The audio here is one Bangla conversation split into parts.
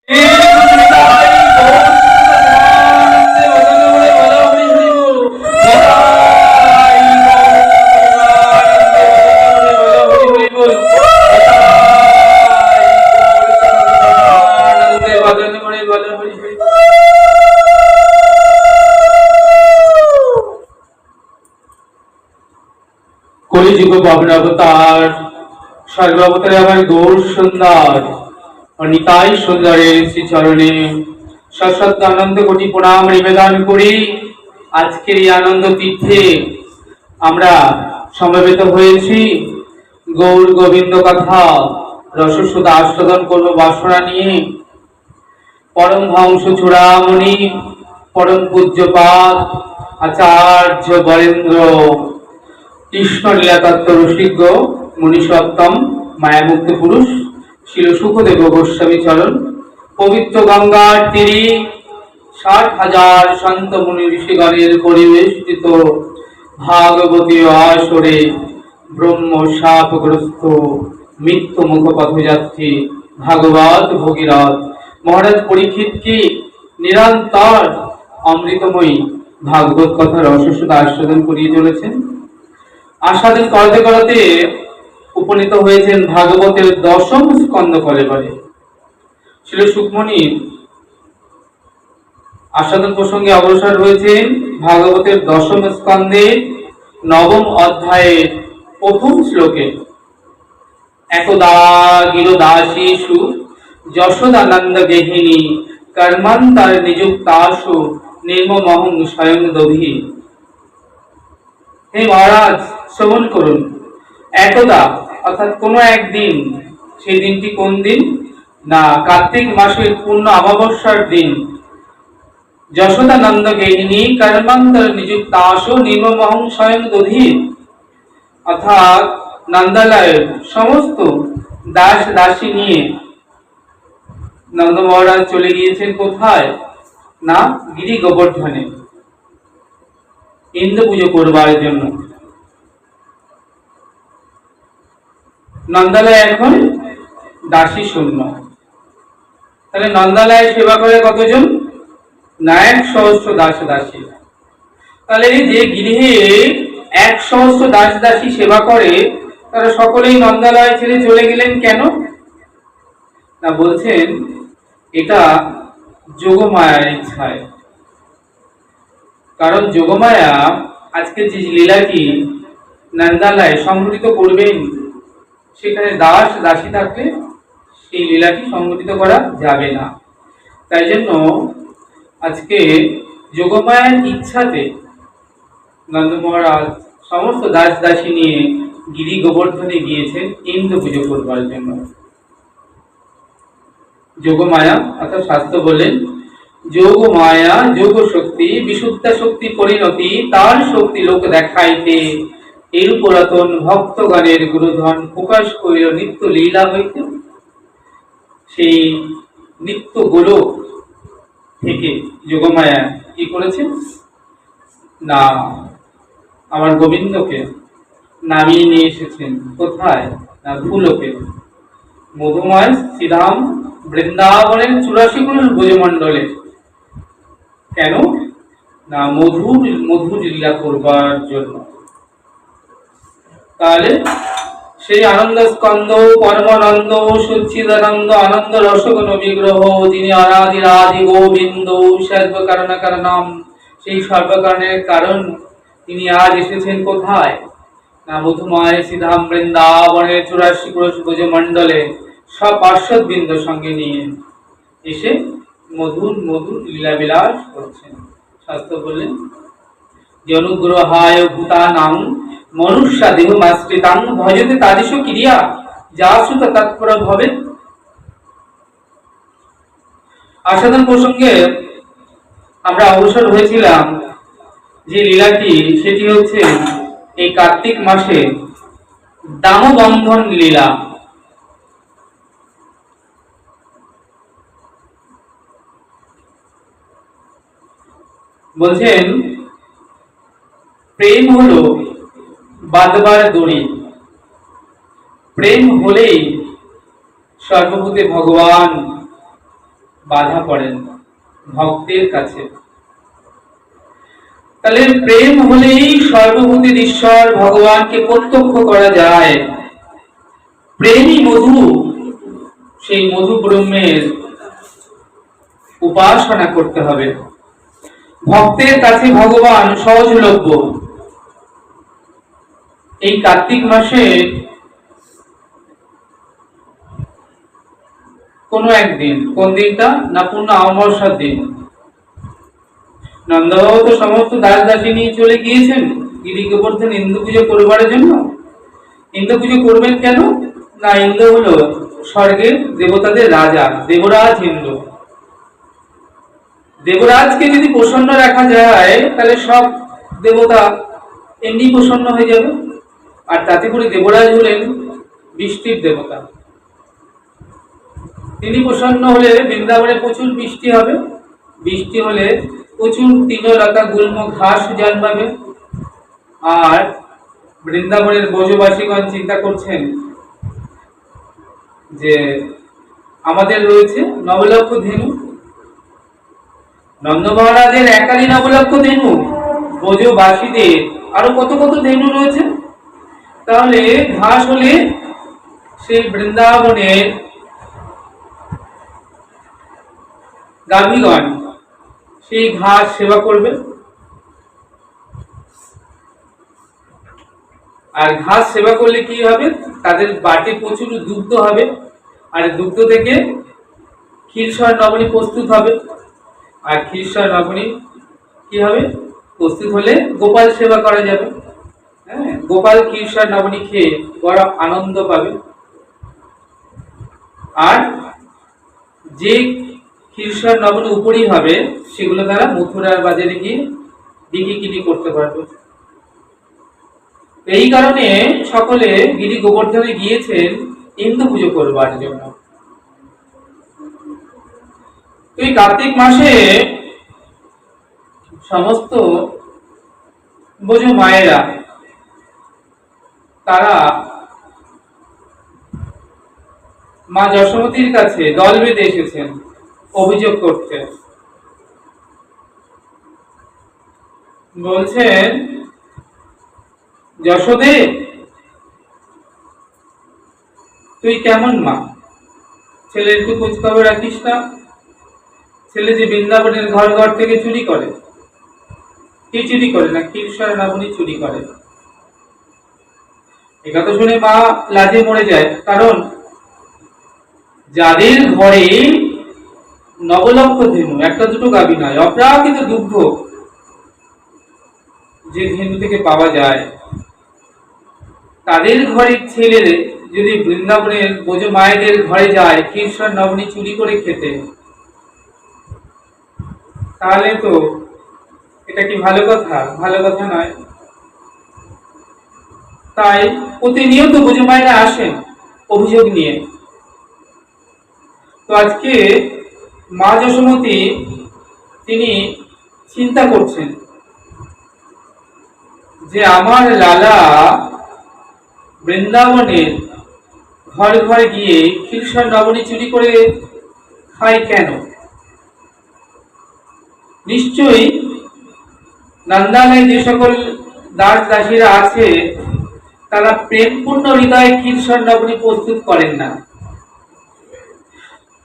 কলিযুগ ভগ্নাবতার সর্বাবতারে আমার গৌর সুন্দর নিতাই সুন্দরের শ্রীচরণে সশ্রদ্ধ আনন্দ কোটি প্রণাম নিবেদন করি। আজকের এই আনন্দ তীর্থে আমরা সমবেত হয়েছি গৌর গোবিন্দ কথা রসসুধা আস্বাদন করব বাসনা নিয়ে। পরম হংস চূড়ামণি পরম পূজ্যপাদ আচার্য বরেন্দ্র কৃষ্ণ লীলাতত্ত্ব রসিজ্ঞ মুনিসত্তম মায়ামুক্ত পুরুষ শিল সুখদেব গোস্বামী চরণ পবিত্র গঙ্গার তীরে ৬০,০০০ সন্ত মুনি ঋষিগণের পরিবেষ্টিত ভাগবতী আসরে ব্রহ্ম শাপগ্রস্ত মৃত্যু মুখ পথযাত্রী ভাগবত ভগীরথ মহারাজ পরীক্ষিতকে নিরন্তর অমৃতময়ী ভাগবত কথা রসসুধা আস্বাদন করিয়ে চলেছেন। আস্বাদন করতে করতে উপনীত হয়েছেন ভাগবতের ১০ম স্কন্ধ কলেবরে। ছিল সুকমণি আস্বাদন প্রসঙ্গে অগ্রসর হয়েছেন ভাগবতের ১০ম স্কন্ধে ৯ম অধ্যায়ের প্রথম শ্লোকে। একদা গিরদাসীষু যশোদানন্দ গেহিনী কর্মান্তর নিযুক্তাসু নির্মমহং স্বয়ং দধি। হে মহারাজ, শ্রবণ করুন। একদা অর্থাৎ কোনো একদিন, সেই দিনটি কোন দিন না কার্তিক মাসের পূর্ণ অমাবস্যার দিন, যশোদানন্দ গেহিনী কর্মান্তর নিযুক্তাসু নির্মমহং স্বয়ং দধি, অর্থাৎ নন্দালয়ের সমস্ত দাস দাসী নিয়ে নন্দ মহারাজ চলে গিয়েছেন কোথায় না গিরি গোবর্ধনে ইন্দ্র পুজো করবার জন্য। নন্দালয় এখন দাসী শূন্য। তাহলে নন্দালয় সেবা করে কতজন না ১০০ দাস দাসী। তাহলে যে গৃহে ১০০ দাস দাসী সেবা করে তারা সকলেই নন্দালয় ছেড়ে চলে গেলেন কেন না বলছেন এটা যোগমায়ার ইচ্ছায়। কারণ যোগমায়া আজকে যে লীলাটি নন্দালয় সংগঠিত করবেন, সেখানে দাস দাসী থাকলে সেই লীলাটি সংগঠিত করা যাবে না। তাই জন্য আজকে যোগমায়ার ইচ্ছাতে নন্দ মহারাজ সমস্ত দাস দাসী নিয়ে গিরি গোবর্ধনে গিয়েছেন ইন্দ্র পুজো করবার জন্য। যোগমায়া অর্থাৎ শাস্ত্র বলেন যোগ মায়া যোগ শক্তি বিশুদ্ধ শক্তি পরিণতি তার শক্তি লোক দেখাইতে এর পুরাতন ভক্তগণের গুরুধন প্রকাশ করিল নিত্য লীলা হইতে। সেই নিত্য গোলক থেকে যোগমায়া কি করেছেন না আমার গোবিন্দকে নামিয়ে নিয়ে এসেছেন কোথায় না ভূলোকে মধুময় শ্রীধাম বৃন্দাবনের ৮৪ কোটি ব্রজমণ্ডলে। কেন না মধুর লীলা করবার জন্য। তাহলে সেই আনন্দ স্কন্দ পরমানন্দ সচ্চিদানন্দ আনন্দ রসগণ বিগ্রহ যিনি অনাদিরাদি গোবিন্দ সর্বকারণ কারণম, সেই সর্বকারণের কারণ তিনি আজ এসেছেন কোথায় না মধুময় শ্রীধাম বৃন্দাবনের ৮৪ কোটি ব্রজমণ্ডলে সব পার্শ্বদবৃন্দ সঙ্গে নিয়ে এসে মধুর লীলাবিলাস করছেন। শাস্ত্র বললেন যে অনুগ্রহায় ভূতানাং মনুষ্য দেহমাশ্রিতাং ভজতে তাদিশ ক্রিয়া যা সুত তৎপর ভবে। আস্বাদন প্রসঙ্গে আমরা অগ্রসর হয়েছিলাম যে লীলাটি, সেটি হচ্ছে এই কার্তিক মাসে দামবন্ধন লীলা। বলছেন প্রেম হলো বাঁধবার দড়ি, প্রেম হলেই সর্বভূতে ভগবান বাধা পড়েন ভক্তের কাছে। তাহলে প্রেম হলেই সর্বভূতির ঈশ্বর ভগবানকে প্রত্যক্ষ করা যায়। প্রেমই মধু, সেই মধু ব্রহ্মের উপাসনা করতে হবে। ভক্তের কাছে ভগবান সহজলভ্য। এই কার্তিক মাসে কোনো একদিন, কোন দিনটা না পূর্ণ অমাবস্যার দিন, নন্দবাবু তো সমস্ত দাস দাসী নিয়ে চলে গিয়েছেন গিরি গোবর্ধন ইন্দ্র পুজো করবার জন্য। ইন্দ্র পুজো করবেন কেন না, ইন্দ্র হলো স্বর্গের দেবতাদের রাজা, দেবরাজ ইন্দ্র। দেবরাজকে যদি প্রসন্ন রাখা যায় তাহলে সব দেবতা এমনি প্রসন্ন হয়ে যাবে। আর তাতে করে দেবরাজ হলেন বৃষ্টির দেবতা। তিনি প্রসন্ন হলে বৃন্দাবনে প্রচুর বৃষ্টি হবে। বৃষ্টি হলে প্রচুর তৃণলতা গুল্ম ঘাস জন্মাবে। আর বৃন্দাবনের ব্রজবাসীগণ চিন্তা করছেন যে আমাদের রয়েছে নবলক্ষ ধেনু, নন্দ মহারাজের একারই নবলক্ষ ধেনু, ব্রজবাসীদের আরো কত কত ধেনু রয়েছে। তাহলে ঘাস হলে সেই বৃন্দাবনের গাভীগণ সেই ঘাস সেবা করবে। আর ঘাস সেবা করলে কি হবে, তাদের বাটে প্রচুর দুগ্ধ হবে। আর দুগ্ধ থেকে ক্ষীরসর নবনী প্রস্তুত হবে। আর ক্ষীরসর নবনী কি হবে, প্রস্তুত হলে গোপাল সেবা করা যাবে। হ্যাঁ, গোপাল ক্ষীরসর নবনী খেয়ে বড় আনন্দ পাবে। আর যে ক্ষীরসর নবনী উপরই হবে সেগুলো তারা মথুরার বাজারে গিয়ে বিক্রি কিনি করতে পারবে। এই কারণে সকলে গিরি গোবর্ধনে গিয়েছেন ইন্দ্র পুজো করবার জন্য। এই কার্তিক মাসে সমস্ত ব্রজ মায়েরা তারা মা যশোমতীর কাছে দল বেঁধে এসেছেন অভিযোগ করতে। বলছেন, যশোদে তুই কেমন মা, ছেলের একটু খোঁজ খবর রাখিস না। ছেলে যে বৃন্দাবনের ঘর ঘর থেকে চুরি করে। কি চুরি করে না, ক্ষীরসর নবনী চুরি করে। একথা শুনে মা লাজে মরে যায়। কারণ যাদের ঘরে নবলক্ষ ধেনু, একটা দুটো গাভী নয়, অপ্রাকৃত দুগ্ধ যে ধেনু থেকে পাওয়া যায়, তাদের ঘরের ছেলে যদি বৃন্দাবনের ব্রজ মায়েদের ঘরে যায় ক্ষীরসর নবনী চুরি করে খেতে, তাহলে তো এটা কি ভালো কথা? ভালো কথা নয়। তাই প্রতিনিয়ত ব্রজ মায়েরা আসেন অভিযোগ নিয়ে। তো আজকে মা যশোমতী তিনি চিন্তা করছেন যে আমার লালা বৃন্দাবনের ঘরে ঘরে গিয়ে ক্ষীরসর নবনী চুরি করে খায় কেন? নিশ্চয়ই নন্দালয়ে যে সকল দাস দাসীরা আছে তারা প্রেমপূর্ণ হৃদয়ে ক্ষীরসর নবনী প্রস্তুত করেন না।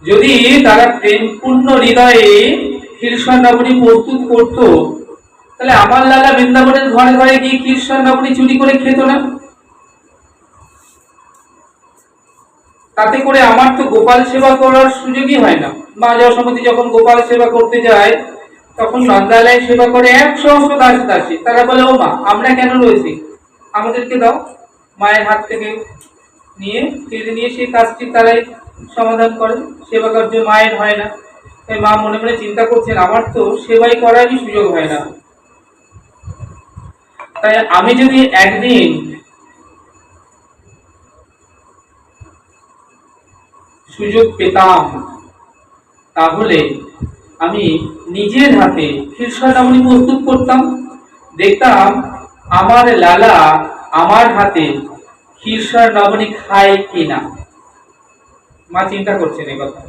যদি তারা প্রেমপূর্ণ হৃদয়ে ক্ষীরসর নবনী প্রস্তুত করত, তাহলে আমার লালা বৃন্দাবনের ঘরে ঘরে গিয়ে ক্ষীরসর নবনী চুরি করে খেত না। তাতে করে আমার তো গোপাল সেবা করার সুযোগই হয় না। মা যশোমতী যখন গোপাল সেবা করতে যায় তখন নন্দালয়ে সেবা করে 100 দাস দাসী। তারা বলে, ও মা, আমরা কেন রয়েছি, আমাদেরকে দাও। মায়ের হাত থেকে নিয়ে কেড়ে নিয়ে সেই কাজটি তারাই সমাধান করে। সেবা কার্য মায়ের হয় না। তাই মা মনে মনে চিন্তা করছেন, আমার তো সেবাই করারই সুযোগ হয় না। তাই আমি যদি একদিন সুযোগ পেতাম তাহলে আমি নিজের হাতে ক্ষীরসর নবনী প্রস্তুত করতাম, দেখতাম আমার লালা আমার হাতে ক্ষীরসর নবনী খায় কিনা। মা চিন্তা করছেন এই কথা।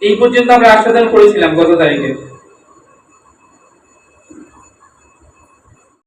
এই পর্যন্ত আমরা আস্বাদন করেছিলাম গত তারিখে।